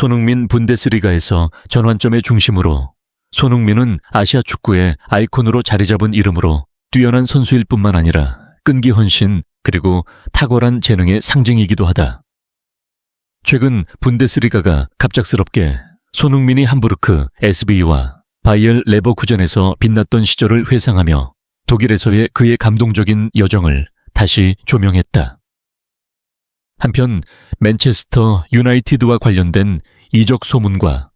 손흥민 분데스리가에서 전환점의 중심으로 손흥민은 아시아 축구의 아이콘으로 자리 잡은 이름으로 뛰어난 선수일 뿐만 아니라 끈기 헌신 그리고 탁월한 재능의 상징이기도 하다. 최근 분데스리가가 갑작스럽게 손흥민이 함부르크 SV와 바이엘 레버쿠젠에서 빛났던 시절을 회상하며 독일에서의 그의 감동적인 여정을 다시 조명했다. 한편 맨체스터 유나이티드와 관련된 이적 소문과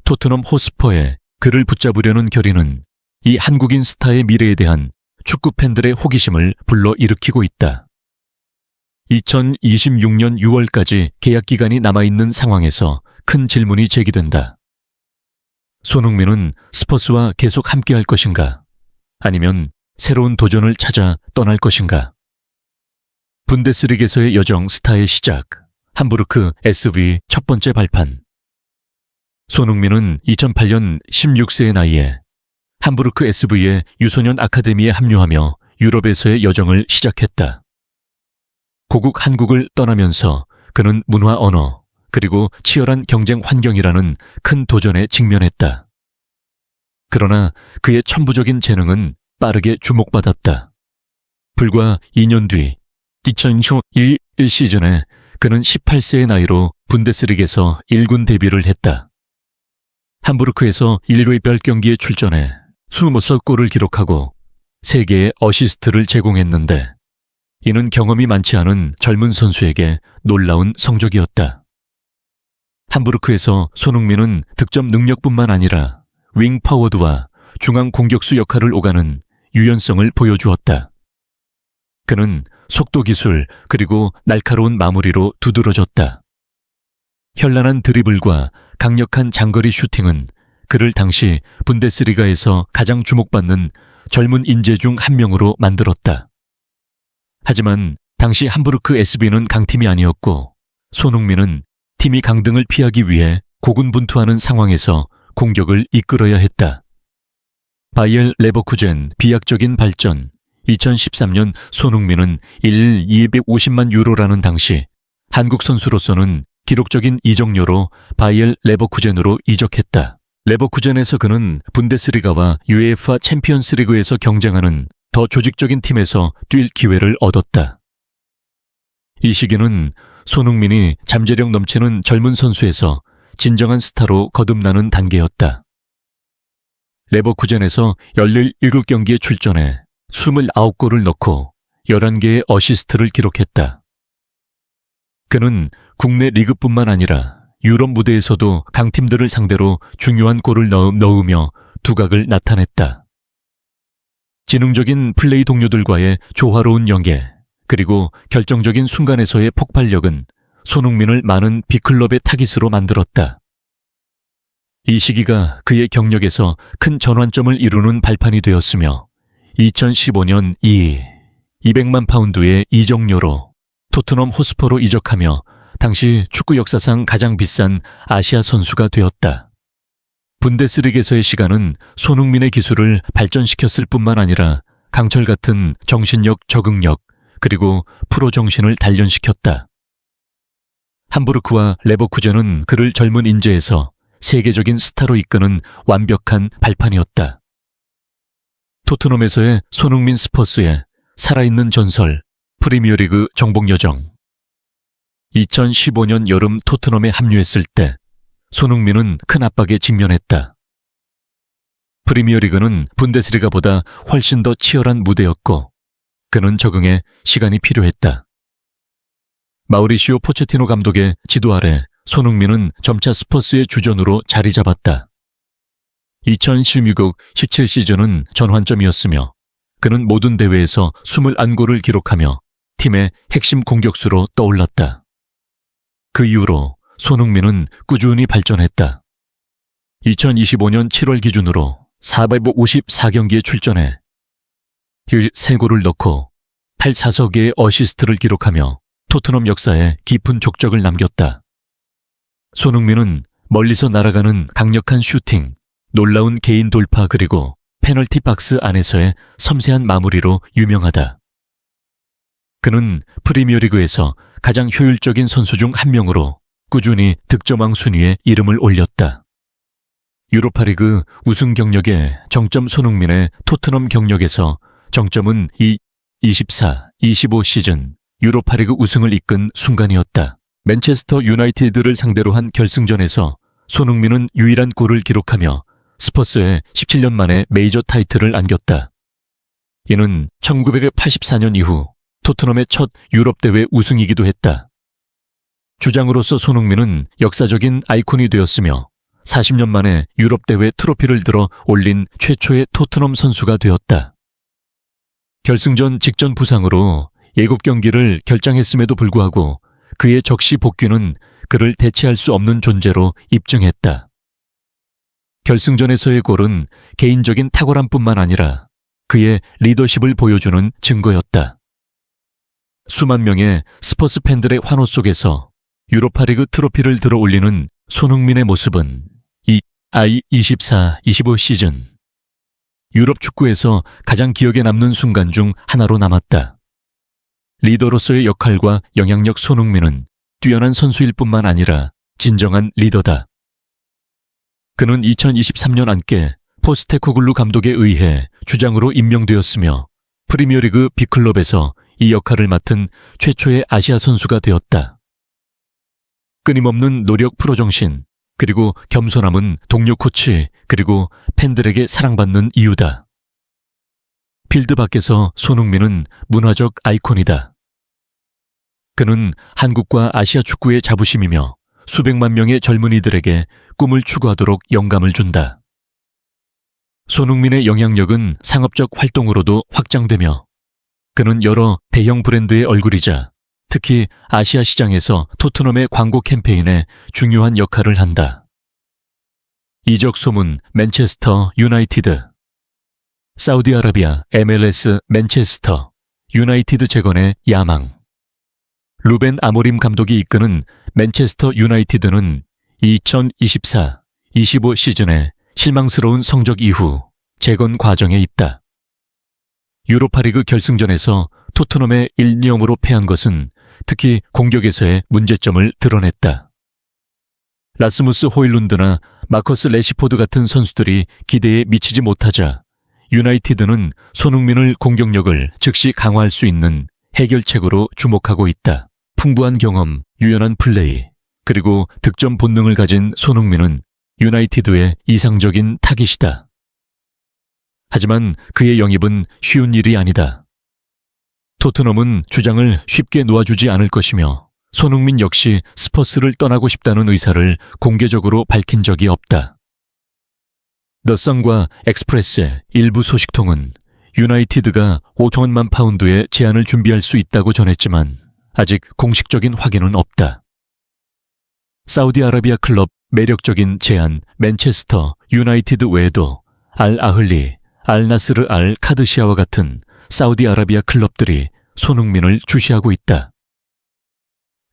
토트넘 호스퍼의 그를 붙잡으려는 결의는 이 한국인 스타의 미래에 대한 축구 팬들의 호기심을 불러일으키고 있다. 2026년 6월까지 계약 기간이 남아있는 상황에서 큰 질문이 제기된다. 손흥민은 스퍼스와 계속 함께할 것인가? 아니면 새로운 도전을 찾아 떠날 것인가? 분데스리가에서의 여정 스타의 시작, 함부르크 SV 첫 번째 발판. 손흥민은 2008년 16세의 나이에 함부르크 SV의 유소년 아카데미에 합류하며 유럽에서의 여정을 시작했다. 고국 한국을 떠나면서 그는 문화 언어, 그리고 치열한 경쟁 환경이라는 큰 도전에 직면했다. 그러나 그의 천부적인 재능은 빠르게 주목받았다. 불과 2년 뒤 2021 시즌에 그는 18세의 나이로 분데스리가에서 1군 데뷔를 했다. 함부르크에서 1회별 경기에 출전해 26골을 기록하고 3개의 어시스트를 제공했는데 이는 경험이 많지 않은 젊은 선수에게 놀라운 성적이었다. 함부르크에서 손흥민은 득점 능력뿐만 아니라 윙 파워드와 중앙 공격수 역할을 오가는 유연성을 보여주었다. 그는 속도 기술 그리고 날카로운 마무리로 두드러졌다. 현란한 드리블과 강력한 장거리 슈팅은 그를 당시 분데스리가에서 가장 주목받는 젊은 인재 중 한 명으로 만들었다. 하지만 당시 함부르크 SV는 강팀이 아니었고 손흥민은 팀이 강등을 피하기 위해 고군분투하는 상황에서 공격을 이끌어야 했다. 바이엘 레버쿠젠 비약적인 발전. 2013년 손흥민은 1일 250만 유로라는 당시 한국 선수로서는 기록적인 이적료로 바이엘 레버쿠젠으로 이적했다. 레버쿠젠에서 그는 분데스리가와 UEFA 챔피언스리그에서 경쟁하는 더 조직적인 팀에서 뛸 기회를 얻었다. 이 시기는 손흥민이 잠재력 넘치는 젊은 선수에서 진정한 스타로 거듭나는 단계였다. 레버쿠젠에서 17경기에 출전해 29골을 넣고 11개의 어시스트를 기록했다. 그는 국내 리그뿐만 아니라 유럽 무대에서도 강팀들을 상대로 중요한 골을 넣으며 두각을 나타냈다. 지능적인 플레이 동료들과의 조화로운 연계, 그리고 결정적인 순간에서의 폭발력은 손흥민을 많은 빅클럽의 타깃으로 만들었다. 이 시기가 그의 경력에서 큰 전환점을 이루는 발판이 되었으며 2015년 200만 파운드의 이적료로 토트넘 호스퍼로 이적하며 당시 축구 역사상 가장 비싼 아시아 선수가 되었다. 분데스리가에서의 시간은 손흥민의 기술을 발전시켰을 뿐만 아니라 강철 같은 정신력, 적응력, 그리고 프로 정신을 단련시켰다. 함부르크와 레버쿠젠은 그를 젊은 인재에서 세계적인 스타로 이끄는 완벽한 발판이었다. 토트넘에서의 손흥민 스퍼스의 살아있는 전설, 프리미어리그 정복 여정. 2015년 여름 토트넘에 합류했을 때 손흥민은 큰 압박에 직면했다. 프리미어리그는 분데스리가보다 훨씬 더 치열한 무대였고 그는 적응에 시간이 필요했다. 마우리시오 포체티노 감독의 지도 아래 손흥민은 점차 스퍼스의 주전으로 자리 잡았다. 2016 17 시즌은 전환점이었으며 그는 모든 대회에서 21골을 기록하며 팀의 핵심 공격수로 떠올랐다. 그 이후로 손흥민은 꾸준히 발전했다. 2025년 7월 기준으로 454경기에 출전해 3골을 넣고 84개의 어시스트를 기록하며 토트넘 역사에 깊은 족적을 남겼다. 손흥민은 멀리서 날아가는 강력한 슈팅, 놀라운 개인 돌파 그리고 페널티 박스 안에서의 섬세한 마무리로 유명하다. 그는 프리미어리그에서 가장 효율적인 선수 중 한 명으로 꾸준히 득점왕 순위에 이름을 올렸다. 유로파리그 우승 경력의 정점 손흥민의 토트넘 경력에서 정점은 이 24-25 시즌 유로파리그 우승을 이끈 순간이었다. 맨체스터 유나이티드를 상대로 한 결승전에서 손흥민은 유일한 골을 기록하며 스퍼스에 17년 만에 메이저 타이틀을 안겼다. 이는 1984년 이후 토트넘의 첫 유럽대회 우승이기도 했다. 주장으로서 손흥민은 역사적인 아이콘이 되었으며 40년 만에 유럽대회 트로피를 들어 올린 최초의 토트넘 선수가 되었다. 결승전 직전 부상으로 예고 경기를 결장했음에도 불구하고 그의 적시 복귀는 그를 대체할 수 없는 존재로 입증했다. 결승전에서의 골은 개인적인 탁월함뿐만 아니라 그의 리더십을 보여주는 증거였다. 수만 명의 스퍼스 팬들의 환호 속에서 유로파리그 트로피를 들어 올리는 손흥민의 모습은 이 24-25 시즌 유럽 축구에서 가장 기억에 남는 순간 중 하나로 남았다. 리더로서의 역할과 영향력 손흥민은 뛰어난 선수일 뿐만 아니라 진정한 리더다. 그는 2023년 안께 포스테코글루 감독에 의해 주장으로 임명되었으며 프리미어리그 B클럽에서 이 역할을 맡은 최초의 아시아 선수가 되었다. 끊임없는 노력 프로정신, 그리고 겸손함은 동료 코치, 그리고 팬들에게 사랑받는 이유다. 필드 밖에서 손흥민은 문화적 아이콘이다. 그는 한국과 아시아 축구의 자부심이며 수백만 명의 젊은이들에게 꿈을 추구하도록 영감을 준다. 손흥민의 영향력은 상업적 활동으로도 확장되며 그는 여러 대형 브랜드의 얼굴이자 특히 아시아 시장에서 토트넘의 광고 캠페인에 중요한 역할을 한다. 이적 소문 맨체스터 유나이티드, 사우디아라비아 MLS 맨체스터 유나이티드 재건의 야망. 루벤 아모림 감독이 이끄는 맨체스터 유나이티드는 2024-25 시즌의 실망스러운 성적 이후 재건 과정에 있다. 유로파리그 결승전에서 토트넘에 1-0으로 패한 것은 특히 공격에서의 문제점을 드러냈다. 라스무스 호일룬드나 마커스 레시포드 같은 선수들이 기대에 미치지 못하자 유나이티드는 손흥민을 공격력을 즉시 강화할 수 있는 해결책으로 주목하고 있다. 풍부한 경험, 유연한 플레이, 그리고 득점 본능을 가진 손흥민은 유나이티드의 이상적인 타깃이다. 하지만 그의 영입은 쉬운 일이 아니다. 토트넘은 주장을 쉽게 놓아주지 않을 것이며 손흥민 역시 스퍼스를 떠나고 싶다는 의사를 공개적으로 밝힌 적이 없다. 더 선과 엑스프레스의 일부 소식통은 유나이티드가 5천만 파운드의 제안을 준비할 수 있다고 전했지만 아직 공식적인 확인은 없다. 사우디아라비아 클럽 매력적인 제안 맨체스터 유나이티드 외에도 알 아흘리, 알 나스르 알 카드시아와 같은 사우디아라비아 클럽들이 손흥민을 주시하고 있다.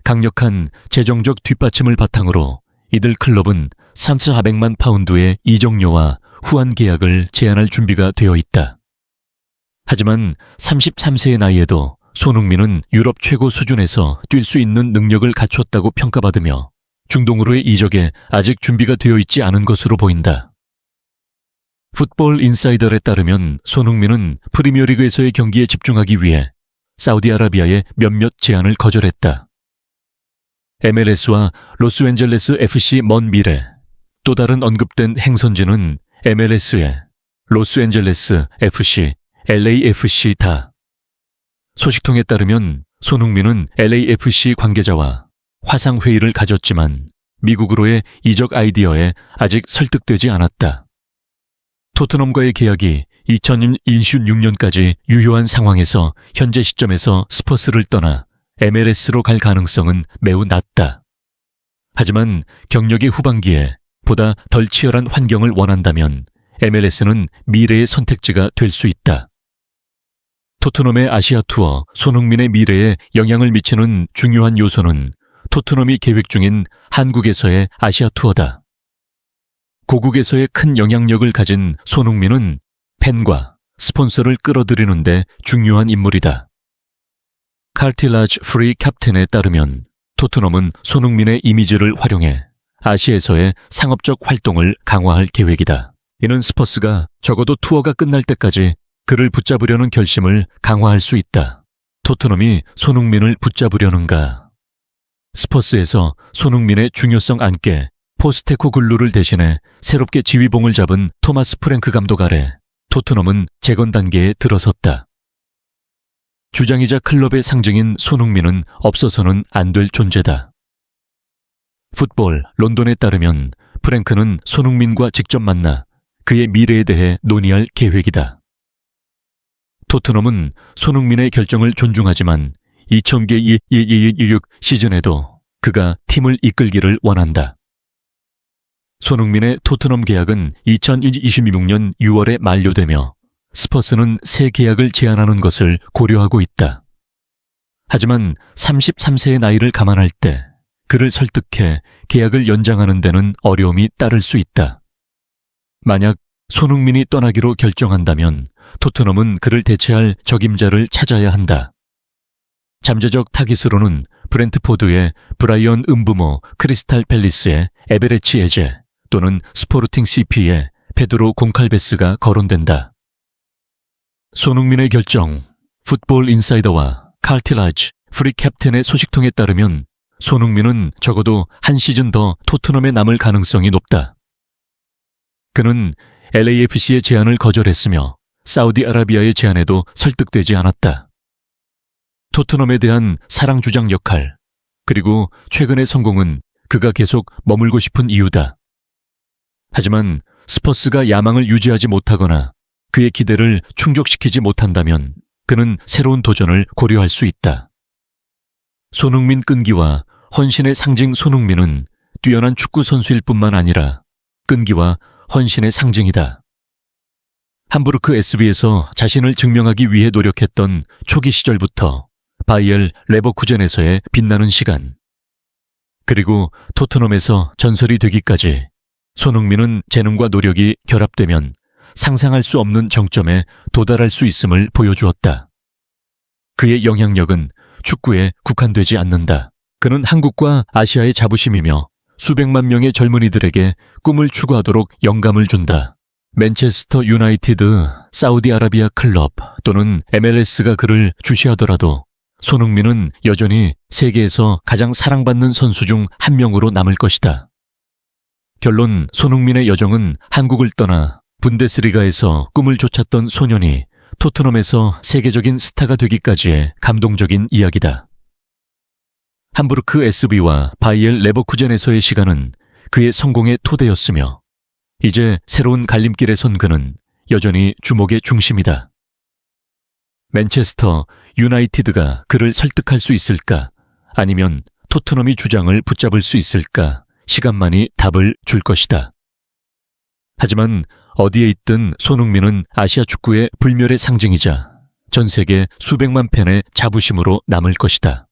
강력한 재정적 뒷받침을 바탕으로 이들 클럽은 3,400만 파운드의 이적료와 후한 계약을 제안할 준비가 되어 있다. 하지만 33세의 나이에도 손흥민은 유럽 최고 수준에서 뛸 수 있는 능력을 갖췄다고 평가받으며 중동으로의 이적에 아직 준비가 되어 있지 않은 것으로 보인다. 풋볼 인사이더에 따르면 손흥민은 프리미어리그에서의 경기에 집중하기 위해 사우디아라비아의 몇몇 제안을 거절했다. MLS와 로스앤젤레스 FC 먼 미래, 또 다른 언급된 행선지는 MLS의 로스앤젤레스 FC, LAFC다. 소식통에 따르면 손흥민은 LAFC 관계자와 화상회의를 가졌지만 미국으로의 이적 아이디어에 아직 설득되지 않았다. 토트넘과의 계약이 2026년까지 유효한 상황에서 현재 시점에서 스퍼스를 떠나 MLS로 갈 가능성은 매우 낮다. 하지만 경력의 후반기에 보다 덜 치열한 환경을 원한다면 MLS는 미래의 선택지가 될 수 있다. 토트넘의 아시아 투어, 손흥민의 미래에 영향을 미치는 중요한 요소는 토트넘이 계획 중인 한국에서의 아시아 투어다. 고국에서의 큰 영향력을 가진 손흥민은 팬과 스폰서를 끌어들이는 데 중요한 인물이다. 칼틸라지 프리 캡틴에 따르면 토트넘은 손흥민의 이미지를 활용해 아시아에서의 상업적 활동을 강화할 계획이다. 이는 스퍼스가 적어도 투어가 끝날 때까지 그를 붙잡으려는 결심을 강화할 수 있다. 토트넘이 손흥민을 붙잡으려는가? 스퍼스에서 손흥민의 중요성 안게 포스테코글루를 대신해 새롭게 지휘봉을 잡은 토마스 프랭크 감독 아래 토트넘은 재건 단계에 들어섰다. 주장이자 클럽의 상징인 손흥민은 없어서는 안 될 존재다. 풋볼 런던에 따르면 프랭크는 손흥민과 직접 만나 그의 미래에 대해 논의할 계획이다. 토트넘은 손흥민의 결정을 존중하지만 2000개-2026 시즌에도 그가 팀을 이끌기를 원한다. 손흥민의 토트넘 계약은 2026년 6월에 만료되며 스퍼스는 새 계약을 제안하는 것을 고려하고 있다. 하지만 33세의 나이를 감안할 때 그를 설득해 계약을 연장하는 데는 어려움이 따를 수 있다. 만약 손흥민이 떠나기로 결정한다면 토트넘은 그를 대체할 적임자를 찾아야 한다. 잠재적 타깃으로는 브렌트포드의 브라이언 음부모 크리스탈 팰리스의 에베레치 에제 또는 스포르팅 CP의 페드로 곤칼베스가 거론된다. 손흥민의 결정, 풋볼 인사이더와 칼티라지 프리 캡틴의 소식통에 따르면 손흥민은 적어도 한 시즌 더 토트넘에 남을 가능성이 높다. 그는 LAFC의 제안을 거절했으며 사우디아라비아의 제안에도 설득되지 않았다. 토트넘에 대한 사랑 주장 역할, 그리고 최근의 성공은 그가 계속 머물고 싶은 이유다. 하지만 스퍼스가 야망을 유지하지 못하거나 그의 기대를 충족시키지 못한다면 그는 새로운 도전을 고려할 수 있다. 손흥민 끈기와 헌신의 상징 손흥민은 뛰어난 축구 선수일 뿐만 아니라 끈기와 헌신의 상징이다. 함부르크 SV에서 자신을 증명하기 위해 노력했던 초기 시절부터 바이엘 레버쿠젠에서의 빛나는 시간, 그리고 토트넘에서 전설이 되기까지 손흥민은 재능과 노력이 결합되면 상상할 수 없는 정점에 도달할 수 있음을 보여주었다. 그의 영향력은 축구에 국한되지 않는다. 그는 한국과 아시아의 자부심이며 수백만 명의 젊은이들에게 꿈을 추구하도록 영감을 준다. 맨체스터 유나이티드, 사우디아라비아 클럽 또는 MLS가 그를 주시하더라도 손흥민은 여전히 세계에서 가장 사랑받는 선수 중 한 명으로 남을 것이다. 결론, 손흥민의 여정은 한국을 떠나 분데스리가에서 꿈을 쫓았던 소년이 토트넘에서 세계적인 스타가 되기까지의 감동적인 이야기다. 함부르크 SV와 바이엘 레버쿠젠에서의 시간은 그의 성공의 토대였으며 이제 새로운 갈림길에 선 그는 여전히 주목의 중심이다. 맨체스터 유나이티드가 그를 설득할 수 있을까? 아니면 토트넘이 주장을 붙잡을 수 있을까? 시간만이 답을 줄 것이다. 하지만 어디에 있든 손흥민은 아시아 축구의 불멸의 상징이자 전 세계 수백만 팬의 자부심으로 남을 것이다.